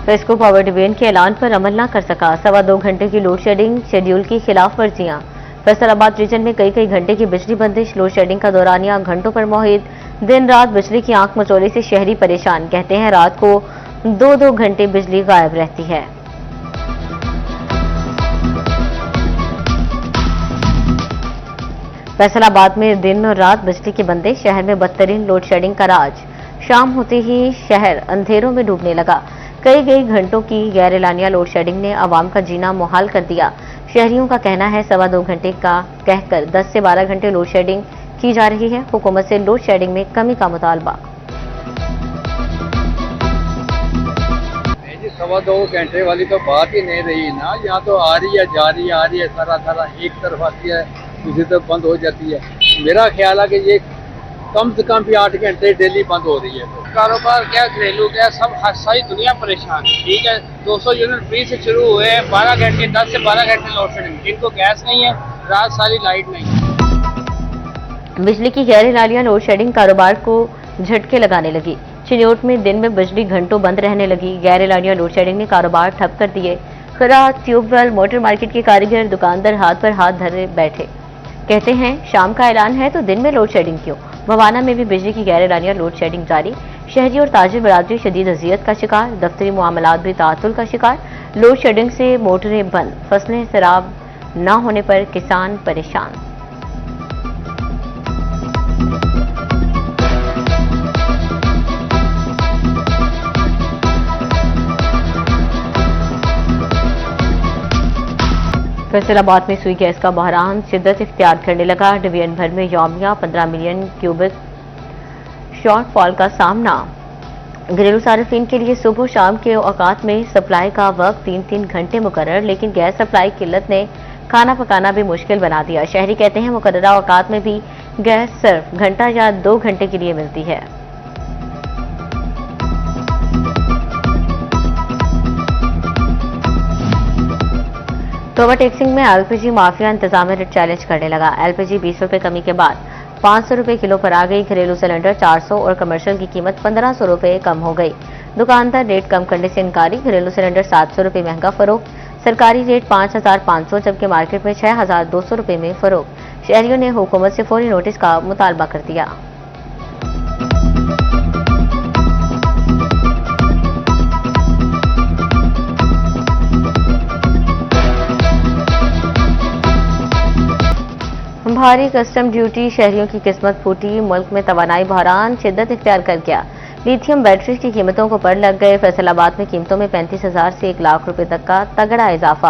FESCO power division के ऐलान पर अमल न कर सका। 2.25 घंटे की लोड शेडिंग, शेड्यूल की खिलाफ वर्जियां। फैसलाबाद रीजन में कई घंटे की बिजली बंदिश, लोड शेडिंग का दौरानिया घंटों पर मोहित। दिन रात बिजली की आंख मचोली से शहरी परेशान। कहते हैं रात को 2-2 घंटे बिजली गायब रहती है। फैसलाबाद में दिन और रात बिजली की बंदिश, शहर में बदतरीन लोड शेडिंग का राज। शाम होते ही शहर अंधेरों में डूबने लगा। कई घंटों की गैर एलानिया लोड शेडिंग ने आवाम का जीना मुहाल कर दिया। शहरियों का कहना है 2.25 घंटे का कहकर 10 से 12 घंटे लोड शेडिंग की जा रही है। हुकूमत से लोड शेडिंग में कमी का मुतालबा। 2.25 घंटे वाली तो बात ही नहीं रही ना। यहाँ तो आ रही है, जा रही है, आ रही है, सारा एक तरफ आती है, दूसरी तरफ बंद हो जाती है। मेरा ख्याल है कि ये कम से कम भी 8 घंटे डेली बंद हो रही है। तो कारोबार क्या, घरेलू क्या, सब सारी दुनिया परेशान है। ठीक है, 200 यूनिट फ्री से शुरू हुए हैं, 12 घंटे 10 से 12 घंटे लोड शेडिंग। जिनको गैस नहीं है, रात सारी लाइट नहीं है। बिजली की गैर एलानिया लोड शेडिंग कारोबार को झटके लगाने लगी। चिन्योट में दिन में बिजली घंटों बंद रहने लगी। गैर एलानिया लोड शेडिंग ने कारोबार ठप कर दिए। खराद, ट्यूबवेल, मोटर मार्केट के कारीगर, दुकानदार हाथ पर हाथ धरे बैठे। कहते हैं शाम का ऐलान है तो दिन में लोड शेडिंग क्यों। भवाना में भी बिजली की गैर एलानिया लोड शेडिंग जारी। शहरी और ताजिर बरादरी शदीद अजियत का शिकार। दफ्तरी मामलात भी तातुल का शिकार। लोड शेडिंग से मोटरें बंद, फसलें सराब न होने पर किसान परेशान। फैसलाबाद में सुई गैस का बहरान शिद्दत इख्तियार करने लगा। डिवीजन भर में यौमिया 15 मिलियन क्यूबिक शॉर्टफॉल का सामना। घरेलू सार्फिन के लिए सुबह शाम के औकात में सप्लाई का वक्त 3-3 घंटे मुकर्रर, लेकिन गैस सप्लाई किल्लत ने खाना पकाना भी मुश्किल बना दिया। शहरी कहते हैं मुकर्ररा औकात में भी गैस सिर्फ घंटा या 2 घंटे के लिए मिलती है। तो ओवरटेक्सिंग में एलपीजी माफिया इंतजामिया रेट चैलेंज करने लगा। एलपीजी 20 रुपए कमी के बाद 500 रुपए किलो पर आ गई। घरेलू सिलेंडर 400 और कमर्शियल की कीमत 1500 रुपए कम हो गई। दुकानदार रेट कम करने से इनकारी। घरेलू सिलेंडर 700 रुपए महंगा फरोख्त। सरकारी रेट 5500 जबकि मार्केट में 6200 रुपए में फरोख्त। शहरियों ने हुकूमत से फौरी नोटिस का मुतालबा कर दिया। भारी कस्टम ड्यूटी, शहरियों की किस्मत फूटी। मुल्क में तवानाई बहरान शिद्दत इख्तियार कर गया। लिथियम बैटरीज की कीमतों को पर लग गए। फैसलाबाद में कीमतों में 35,000 से 1 लाख रुपए तक का तगड़ा इजाफा।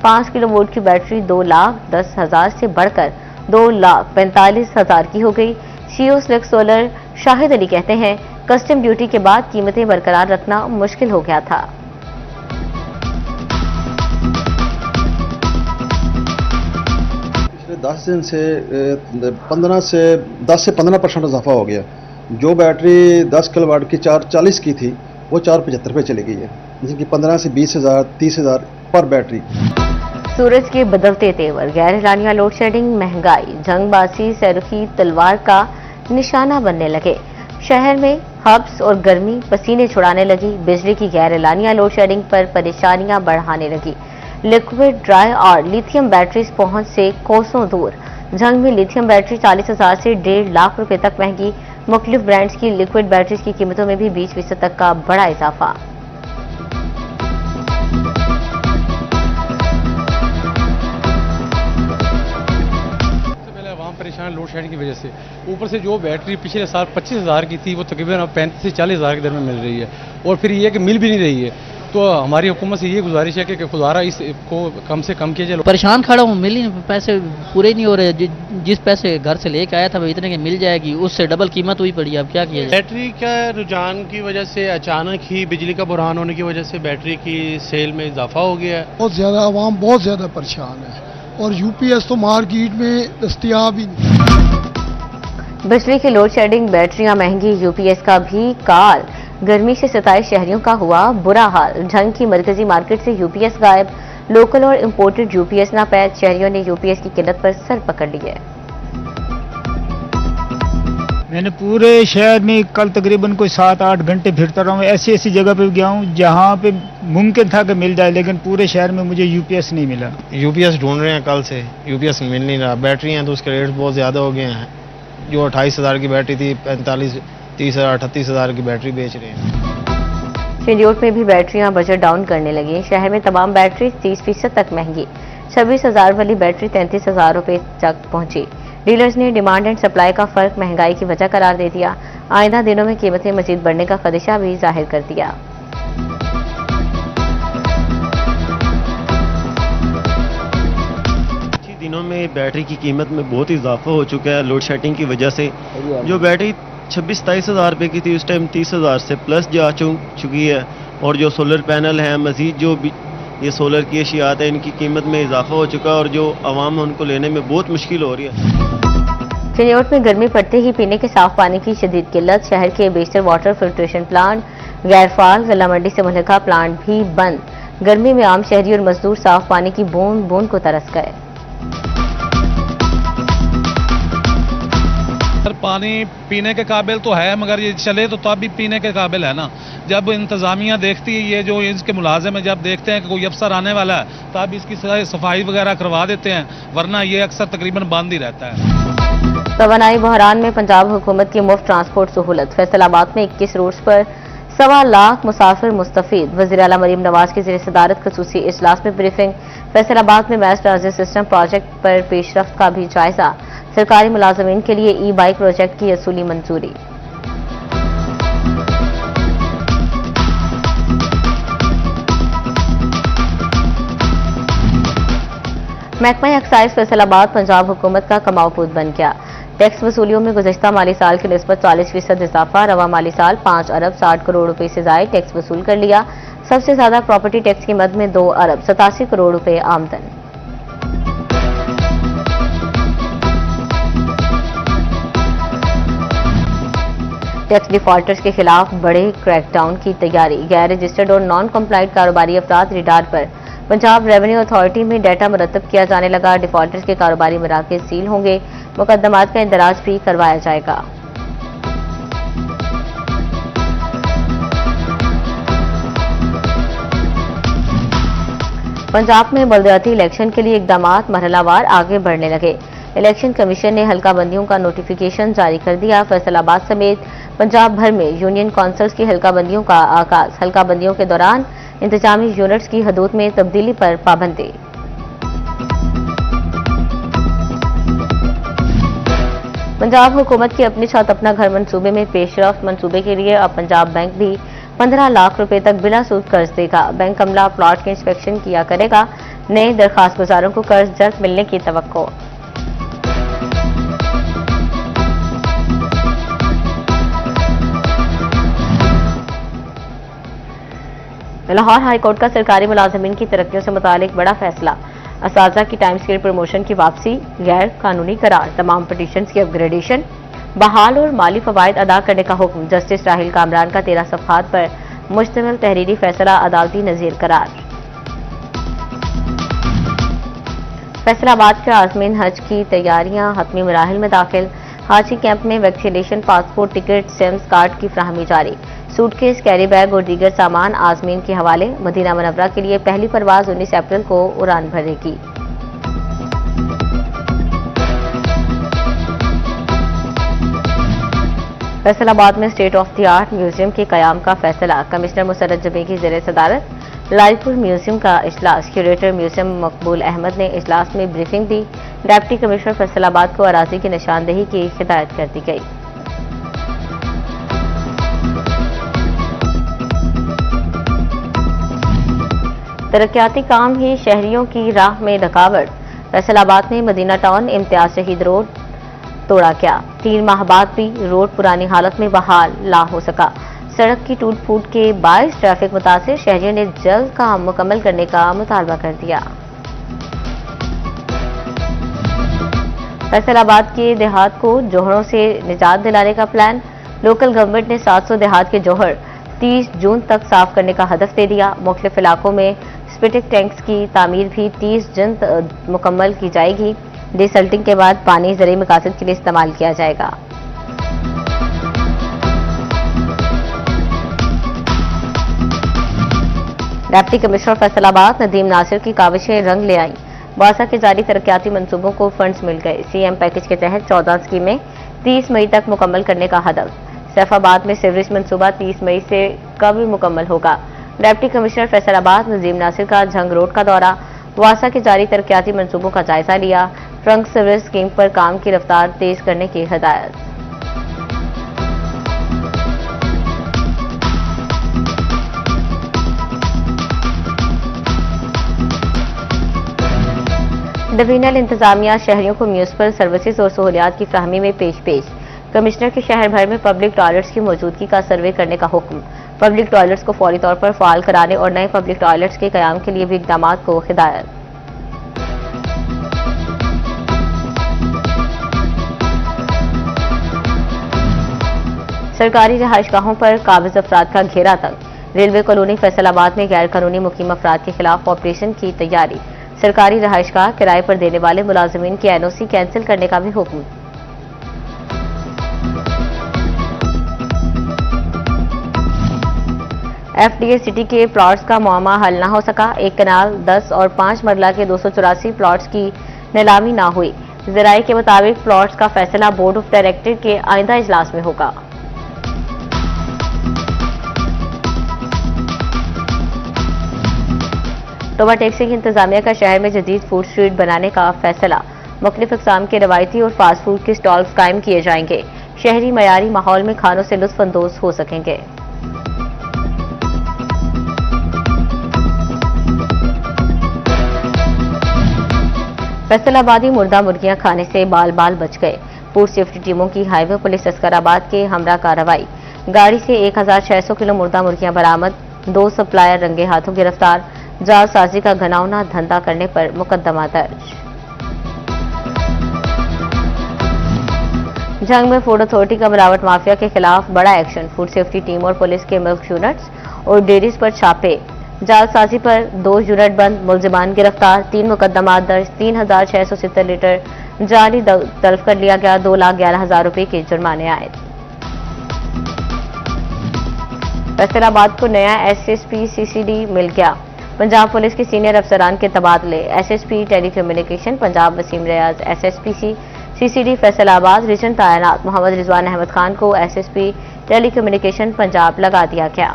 5 किलोवोल्ट की बैटरी 2,10,000 से बढ़कर 2,45,000 की हो गई। शियो स्लिक सोलर शाहिद अली कहते हैं कस्टम ड्यूटी के बाद कीमतें बरकरार रखना मुश्किल हो गया था। 10 दिन से 10 से 15% इजाफा हो गया। जो बैटरी 10 किलोवाट की 440 की थी वो 475 पे चली गई है, जिसकी 15 से 20,000 30,000 पर बैटरी। सूरज के बदलते तेवर, गैर एलानिया लोड शेडिंग, महंगाई, जंगबाजी सैरुखी तलवार का निशाना बनने लगे। शहर में हब्स और गर्मी पसीने छुड़ाने लगी। बिजली की गैर एलानिया लोड शेडिंग पर परेशानियां बढ़ाने लगी। लिक्विड, ड्राई और लिथियम बैटरीज पहुंच से कोसों दूर। जंग में लिथियम बैटरी 40,000 से 1.5 लाख रुपए तक महंगी। मुख्तलिफ ब्रांड्स की लिक्विड बैटरीज की कीमतों में भी 20% तक का बड़ा इजाफा। परेशान लोड शेडिंग की वजह से, ऊपर से जो बैटरी पिछले साल 25,000 की थी वो तकरीबन अब 35 से 40,000 के दर में मिल रही है, और फिर ये कि मिल भी नहीं रही है। तो हमारी हुकूमत से ये गुजारिश है कि खुदारा इसको कम से कम किया जाए। परेशान खड़ा हूँ, मिल ही पैसे पूरे नहीं हो रहे। जिस पैसे घर से लेके आया था वो इतने की मिल जाएगी, उससे डबल कीमत हुई पड़ी। अब क्या किया जाए। बैटरी का रुझान की वजह से अचानक ही बिजली का बुरहान होने की वजह से बैटरी की सेल में इजाफा हो गया है। बहुत ज़्यादा आवाम बहुत ज़्यादा परेशान है, और यूपीएस तो मार्केट में दस्तयाब ही नहीं। बिजली की लोड शेडिंग, बैटरियां महंगी, यूपीएस का भी काल। गर्मी से सताए शहरियों का हुआ बुरा हाल। झंग की मरकजी मार्केट से यूपीएस गायब। लोकल और इंपोर्टेड यूपीएस नापैद। शहरियों ने यूपीएस की किल्लत पर सर पकड़ लिए। मैंने पूरे शहर में कल तकरीबन कोई 7-8 घंटे फिरता रहा हूँ। ऐसी ऐसी जगह पे गया हूँ जहाँ पे मुमकिन था कि मिल जाए, लेकिन पूरे शहर में मुझे यूपीएस नहीं मिला। यूपीएस ढूंढ रहे हैं कल से, यूपीएस मिल नहीं रहा। बैटरी हैं तो उसके रेट बहुत ज़्यादा हो गए हैं। जो 28,000 की बैटरी थी 45, 30,000, 38,000 की बैटरी बेच रहे हैं। चिन्योट में भी बैटरियां बजट डाउन करने लगी। शहर में तमाम बैटरी 30% तक महंगी। 26,000 वाली बैटरी 33,000 रुपये तक पहुंची। डीलर्स ने डिमांड एंड सप्लाई का फर्क महंगाई की वजह करार दे दिया। आइंदा दिनों में कीमतें मजीद बढ़ने का खदशा भी जाहिर कर दिया। दिनों में बैटरी की कीमत में बहुत इजाफा हो चुका है लोड शेडिंग की वजह से। जो बैटरी 26-27 हज़ार रुपये की थी उस टाइम 30,000 से प्लस जा चुकी है। और जो सोलर पैनल हैं, मजीद जो भी ये सोलर की अशियात है, इनकी कीमत में इजाफा हो चुका है और जो आवाम है उनको लेने में बहुत मुश्किल हो रही है। चिन्योट में गर्मी पड़ते ही पीने के साफ पानी की शदीद किल्लत। शहर के बेस्टर वाटर फिल्ट्रेशन प्लांट, गैरफाल, गला मंडी से मुल्का प्लांट भी बंद। गर्मी में आम शहरी और मजदूर साफ पानी की बूंद बूंद को तरस गए। पानी पीने के काबिल तो है, मगर ये चले तो तब भी पीने के काबिल है ना। जब इंतजामिया देखती है, ये जो इसके मुलाजिम है, जब देखते हैं कि कोई अफसर आने वाला है तब इसकी सफाई वगैरह करवा देते हैं, वरना ये अक्सर तकरीबन बंद ही रहता है। तवानाई बहरान में पंजाब हुकूमत की मुफ्त ट्रांसपोर्ट सहूलत। फैसलाबाद में 21 रूट्स पर 1.25 लाख मुसाफिर मुस्तफीद। वज़ीर आला मरीम नवाज की ज़ेर सदारत खसूसी इजलास में ब्रीफिंग। फैसलाबाद में मैस ट्रांजिट सिस्टम प्रोजेक्ट पर पेशरफ्त का भी जायजा। सरकारी मुलाजमीन के लिए ई बाइक प्रोजेक्ट की असूली मंजूरी। महकमा एक्साइज फैसलाबाद पंजाब हुकूमत का कमाऊपुत बन गया। टैक्स वसूलियों में गुज़श्ता माली साल की निस्बत 40% इजाफा। रवा माली साल 5 अरब 60 करोड़ रुपए से ज़ायद टैक्स वसूल कर लिया। सबसे ज्यादा प्रॉपर्टी टैक्स की मद में 2 अरब 87 करोड़ रुपए आमदन। टैक्स डिफॉल्टर्स के खिलाफ बड़े क्रैकडाउन की तैयारी। गैर रजिस्टर्ड और नॉन कंप्लाइंट कारोबारी अफराद रिडार पर पंजाब रेवेन्यू अथॉरिटी में डाटा मुरतब किया जाने लगा। डिफॉल्टर्स के कारोबारी मराकज़ सील होंगे। मुकदमात का इंदराज भी करवाया जाएगा। पंजाब में बल्दियाती इलेक्शन के लिए इकदामात मरहलावार आगे बढ़ने लगे। इलेक्शन कमीशन ने हल्का बंदियों का नोटिफिकेशन जारी कर दिया। फैसलाबाद समेत पंजाब भर में यूनियन काउंसिल्स की हल्का बंदियों का आगाज। हल्का बंदियों के दौरान इंतजामी यूनिट्स की हदूद में तब्दीली पर पाबंदी। पंजाब हुकूमत की अपनी छत अपना घर मंसूबे में पेशरफ्त। मंसूबे के लिए अब पंजाब बैंक भी 15 लाख रुपए तक बिला सूद कर्ज देगा। बैंक अमला प्लॉट के इंस्पेक्शन किया करेगा। नए दरखास्त गुजारों को कर्ज जल्द मिलने की तवक्को। लाहौर हाईकोर्ट का सरकारी मुलाजमीन की तरक्कियों से मुतालिक बड़ा फैसला। असाजा की टाइम स्केल प्रमोशन की वापसी, गैर कानूनी करार, तमाम पिटीशन की अपग्रेडेशन, बहाल और माली फवायद अदा करने का हुक्म। जस्टिस राहिल कामरान का 13 सफ़हात पर मुश्तमिल तहरीरी फैसला अदालती नज़ीर करार। फैसलाबाद के आज़मीन हज की तैयारियां हतमी मराहिल में दाखिल। हाजी कैंप में vaccination, passport, ticket, sims card की फ्राहमी जारी। सूटकेस, कैरी बैग और दीगर सामान आज़मीन के हवाले। मदीना मुनव्वरा के लिए पहली परवाज 19 अप्रैल को उड़ान भरेगी। फैसलाबाद में state of the art museum के कयाम का फैसला। कमिश्नर मुसर्रत जमी की ज़ेर सदारत लालपुर म्यूजियम का इजलास। क्यूरेटर म्यूजियम मकबूल अहमद ने इजलास में ब्रीफिंग दी। डिप्टी कमिश्नर फैसलाबाद को अराजी की निशानदेही की हिदायत कर दी गई। तरक्याती काम ही शहरियों की राह में रुकावट। फैसलाबाद में मदीना टाउन इम्तियाज शहीद रोड तोड़ा गया। 3 माह बाद भी रोड पुरानी हालत में बहाल ला हो सका। सड़क की टूट फूट के बायस ट्रैफिक मुतासिर। शहरियों ने जल्द काम मुकम्मल करने का मुतालबा कर दिया। फैसलाबाद के देहात को जोहरों से निजात दिलाने का प्लान। लोकल गवर्नमेंट ने 700 देहात के जोहर 30 जून तक साफ करने का हदफ दे दिया। मुख्तलिफ इलाकों में स्पिटिक टैंक्स की तामीर भी 30 जून तक मुकम्मल की जाएगी। डिसल्टिंग के बाद पानी ज़रूरी मकासद के लिए इस्तेमाल किया जाएगा। डिप्टी कमिश्नर फैसलाबाद नदीम नासिर की काविशें रंग ले आईं। वासा के जारी तरक्याती मंसूबों को फंड्स मिल गए। सीएम पैकेज के तहत 14 स्कीमें 30 मई तक मुकम्मल करने का हदफ। सैफाबाद में सीवरेज मंसूबा 30 मई से कब मुकम्मल होगा। डिप्टी कमिश्नर फैसलाबाद नदीम नासिर का झंग रोड का दौरा। वासा के जारी तरक्याती मंसूबों का जायजा लिया। ट्रंक सीवरेज स्कीम पर काम की रफ्तार तेज करने की हिदायत। डिवीजनल इंतजामिया शहरियों को म्यूनिसिपल सर्विसेज और सहूलियात की फराहमी में पेश। कमिश्नर के शहर भर में पब्लिक टॉयलेट्स की मौजूदगी का सर्वे करने का हुक्म। पब्लिक टॉयलेट्स को फौरी तौर पर फाल कराने और नए पब्लिक टॉयलेट्स के कयाम के लिए भी इकदाम को हिदायत। सरकारी रिहाइशगाहों पर काबिज अफराद का घेरा तंग। रेलवे कॉलोनी फैसलाबाद में गैर कानूनी मुकीम अफराद के खिलाफ ऑपरेशन की तैयारी। सरकारी रिहाइशगाह किराए पर देने वाले मुलाजिमीन की एनओसी कैंसिल करने का भी हुक्म। एफडीए सिटी के प्लॉट्स का मामला हल न हो सका। एक कनाल 10 और 5 मरला के 284 प्लॉट्स की नीलामी न हुई। जराये के मुताबिक प्लॉट्स का फैसला बोर्ड ऑफ डायरेक्टर के आइंदा इजलास में होगा। तोबा टैक्सी की इंतजामिया का शहर में जदीद फूड स्ट्रीट बनाने का फैसला। मुख्तलिफ अक़साम के रवायती और फास्ट फूड के स्टॉल्स कायम किए जाएंगे। शहरी मयारी माहौल में खानों से लुत्फ अंदोज हो सकेंगे। फैसलाबादी मुर्दा मुर्गियां खाने से बाल बाल बच गए। फूड सेफ्टी टीमों की हाईवे पुलिस अस्कराबाद के हमरा कार्रवाई। गाड़ी से 1600 किलो मुर्दा मुर्गियां बरामद। 2 सप्लायर रंगे हाथों गिरफ्तार। जालसाजी का घिनौना धंधा करने पर मुकदमा दर्ज। जंग में फूड अथॉरिटी का मिलावट माफिया के खिलाफ बड़ा एक्शन। फूड सेफ्टी टीम और पुलिस के मिल्क यूनिट्स और डेयरीज पर छापे। जालसाजी पर 2 यूनिट बंद। मुलजिमान गिरफ्तार। 3 मुकदमा दर्ज। 3670 लीटर जाली तल्फ कर लिया गया। 2,11,000 रुपए के जुर्माने आए। फैसलाबाद को नया एसएसपी सीसीडी मिल गया। पंजाब पुलिस के सीनियर अफसरान के तबादले। एसएसपी टेलीकम्युनिकेशन पंजाब वसीम रियाज एसएसपीसी सीसीडी फैसलाबाद रीजन तैनात। मोहम्मद रिजवान अहमद खान को एसएसपी टेलीकम्युनिकेशन पंजाब लगा दिया गया।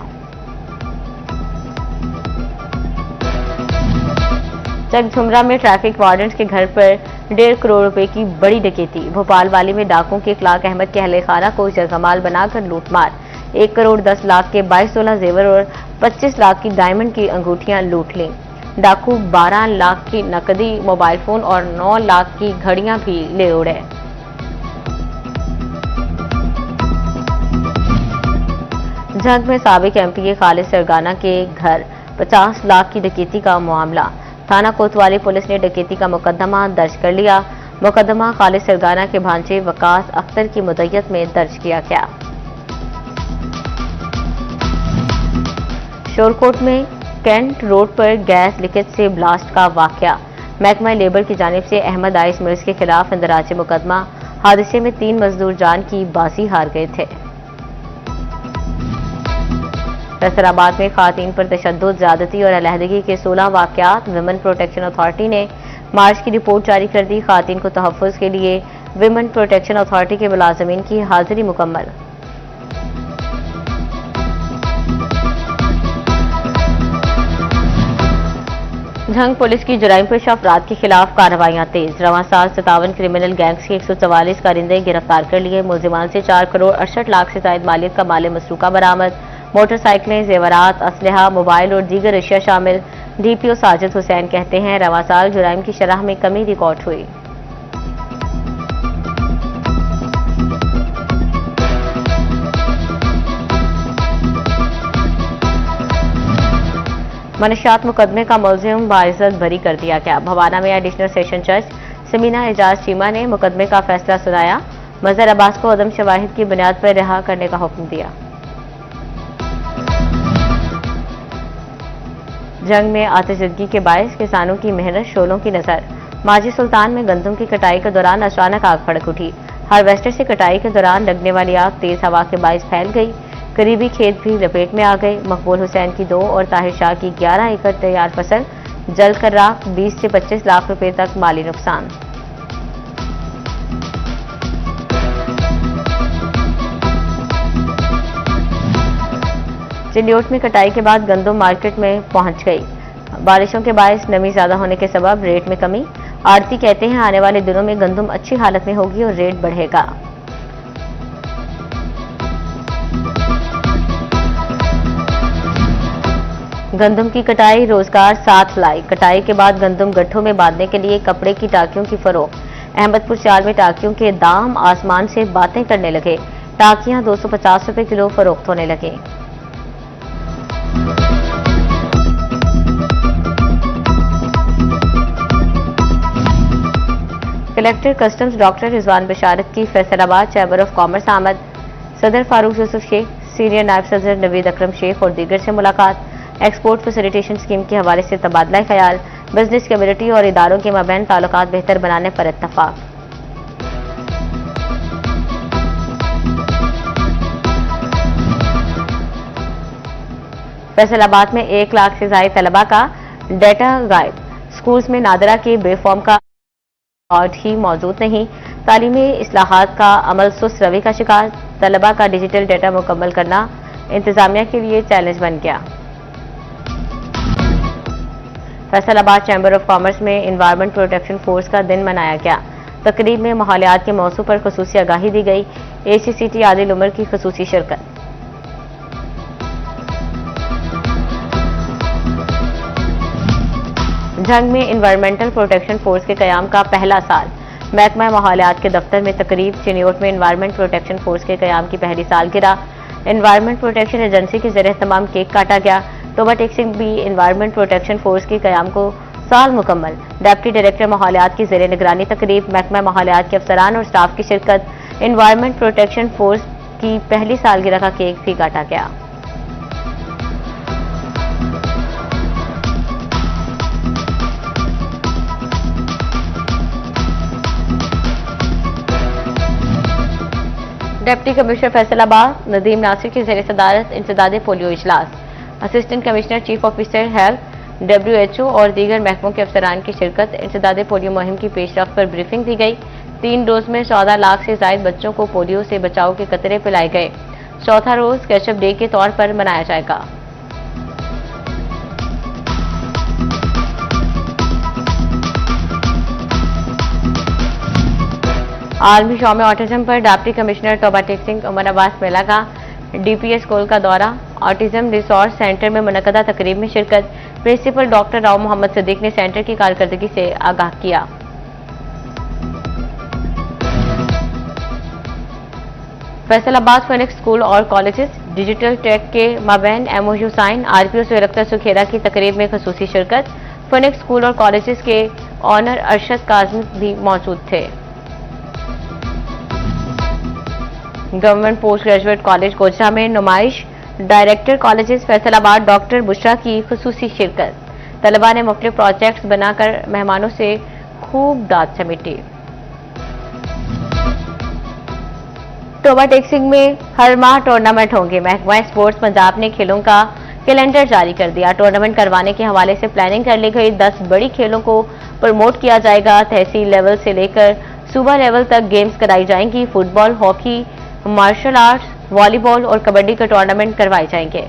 चकझुमरा में ट्रैफिक वार्डन के घर पर 1.5 करोड़ रुपए की बड़ी डकैती। भोपाल वाली में डाकुओं के इखलाक अहमद के अहले खाना को जरगमाल बनाकर लूटमार। 1 करोड़ 10 लाख के 22 तोला जेवर और 25 लाख की डायमंड की अंगूठियां लूट लीं। डाकू 12 लाख की नकदी, मोबाइल फोन और 9 लाख की घड़ियां भी ले उड़े। झंग में साबिक एमपीए खालिद सरगाना के घर 50 लाख की डकैती का मामला। थाना कोतवाली पुलिस ने डकैती का मुकदमा दर्ज कर लिया। मुकदमा खालिद सरगाना के भांजे वकास अख्तर की मुद्दत में दर्ज किया गया। शोरकोट में कैंट रोड पर गैस लीकेज से ब्लास्ट का वाकया। महकमा लेबर की जानिब से अहमद आइस मिल्स के खिलाफ इंदराज मुकदमा। हादसे में 3 मजदूर जान की बाजी हार गए थे। फैसलाबाद में खातून पर तशद्दुद, ज्यादती और अलहदगी के 16 वाकयात। विमेन प्रोटेक्शन अथॉरिटी ने मार्च की रिपोर्ट जारी कर दी। खातून को तहफ़्फ़ुज़ के लिए विमेन प्रोटेक्शन अथॉरिटी के मुलाजिमीन की हाजिरी मुकम्मल। झंग पुलिस की जुराइम पेश अफराद के खिलाफ कार्रवाइयां तेज। रवां साल 57 क्रिमिनल गैंग्स के 144 कारिंदे गिरफ्तार कर लिए। मुलजिमान से 4 करोड़ 68 लाख से जायद मालियत का माल मसरूका बरामद। मोटरसाइकिलें, जेवरात, असलहा, मोबाइल और दीगर अशिया शामिल। डीपीओ साजिद हुसैन कहते हैं रवां साल जुराइम की शरह में कमी रिकॉर्ड हुई। मनशियात मुकदमे का मुलजिम बाइज्जत बरी कर दिया गया। भवाना में एडिशनल सेशन जज समीना एजाज चीमा ने मुकदमे का फैसला सुनाया। मजहर अब्बास को अदम शवाहिद की बुनियाद पर रिहा करने का हुक्म दिया। जंग में आतिशदगी के बायस किसानों की मेहनत शोलों की नजर। माजी सुल्तान में गंदम की कटाई के दौरान अचानक आग भड़क उठी। हार्वेस्टर से कटाई के दौरान लगने वाली आग तेज हवा के बायस फैल गई। करीबी खेत भी लपेट में आ गए। मकबूल हुसैन की 2 और ताहिर शाह की 11 एकड़ तैयार फसल जलकर राख, 20 से 25 लाख रुपए तक माली नुकसान। चिन्योट में कटाई के बाद गंदम मार्केट में पहुंच गई। बारिशों के बायस नमी ज्यादा होने के सबब रेट में कमी। आड़ती कहते हैं आने वाले दिनों में गंदम अच्छी हालत में होगी और रेट बढ़ेगा। गंदम की कटाई रोजगार साथ लाई। कटाई के बाद गंदम गट्ठों में बांधने के लिए कपड़े की टाकियों की फरोख्त। अहमदपुर चार में टाकियों के दाम आसमान से बातें करने लगे। टाकियां 250 रुपए किलो फरोख्त होने लगे। कलेक्टर कस्टम्स डॉक्टर रिजवान बशारत की फैसलाबाद चैम्बर ऑफ कॉमर्स आमद। सदर फारूक यूसुफ शेख, सीनियर नायब सदर नवीद अकरम शेख और दीगर से मुलाकात। एक्सपोर्ट फैसिलिटेशन स्कीम के हवाले से तबादला ख्याल। बिजनेस कम्युनिटी और इदारों के मबैन ताल्लुकात बेहतर बनाने पर इत्तफाक। फैसलाबाद में 1 लाख से ज्यादा तलबा का डेटा गायब। स्कूल्स में नादरा के बेफॉर्म का रिकॉर्ड ही मौजूद नहीं। तालीमी इस्लाहात का अमल सुस्त रवि का शिकार। तलबा का डिजिटल डेटा मुकम्मल करना इंतजामिया के लिए चैलेंज बन गया। फैसलाबाद चैम्बर ऑफ कॉमर्स में एनवायरमेंट प्रोटेक्शन फोर्स का दिन मनाया गया। तकरीब में माहौलियात के मौजू पर खुसूसी आगाही दी गई। ACCT आदिल उमर की खुसूसी शिरकत। जंग में एनवायरमेंटल प्रोटेक्शन फोर्स के कयाम का पहला साल। महकमा माहौलियात के दफ्तर में तकरीब। चिन्योट में एनवायरमेंट प्रोटेक्शन फोर्स के कयाम की पहली सालगिरह। एनवायरमेंट प्रोटेक्शन एजेंसी के ज़रिए तमाम केक काटा गया। तोबा टेक्सिंग भी एनवायरमेंट प्रोटेक्शन फोर्स के कयाम को साल मुकम्मल। डिप्टी डायरेक्टर माहौलियात की ज़ेरे निगरानी तकरीब। महकमा माहौलियात के अफसरान और स्टाफ की शिरकत। एनवायरमेंट प्रोटेक्शन फोर्स की पहली सालगिरह का केक भी काटा गया। डिप्टी कमिश्नर फैसलाबाद नदीम नासिर की ज़ेरे सदारत इंसदादे पोलियो इजलास। Assistant commissioner chief officer health WHO और दीगर महकमों के अफसरान की शिरकत। इंसदादे पोलियो मुहिम की पेशरफ्त पर ब्रीफिंग दी गई। 3 डोज में 14 लाख से ज्यादा बच्चों को पोलियो से बचाव के कतरे पिलाए गए। चौथा रोज कैचअप डे के तौर पर मनाया जाएगा। आर्मी शो में ऑटिज्म पर डिप्टी कमिश्नर तोबा टेक्सिंग उमर अब्बास मेला का DPS स्कूल का दौरा। ऑटिज्म रिसोर्स सेंटर में मुनक्कदा तकरीब में शिरकत। प्रिंसिपल डॉक्टर राव मोहम्मद सिद्दीक ने सेंटर की कारकर्दगी से आगाह किया। फैसलाबाद फिनिक्स स्कूल और कॉलेजेस डिजिटल टेक के माबैन MOU साइन। RPO सुरख्ता सुखेरा की तकरीब में खसूसी शिरकत। फिनिक्स स्कूल और कॉलेजेस के ऑनर अरशद काज़मी भी मौजूद थे। Government post graduate college Gojra में नुमाइश। Director colleges Faisalabad doctor Bushra की खुसूसी शिरकत। तलबा ने मुख्तलिफ प्रोजेक्ट्स बनाकर मेहमानों से खूब दाद समेटी। तोबा टेक्सिंग में हर माह टूर्नामेंट होंगे। महकमा स्पोर्ट्स पंजाब ने खेलों का कैलेंडर जारी कर दिया। टूर्नामेंट करवाने के हवाले से प्लानिंग कर ली गई। 10 बड़ी खेलों को प्रमोट किया जाएगा। तहसील लेवल से लेकर सूबा लेवल तक गेम्स कराई जाएंगी। Football, hockey, martial arts, volleyball और कबड्डी के टूर्नामेंट करवाए जाएंगे।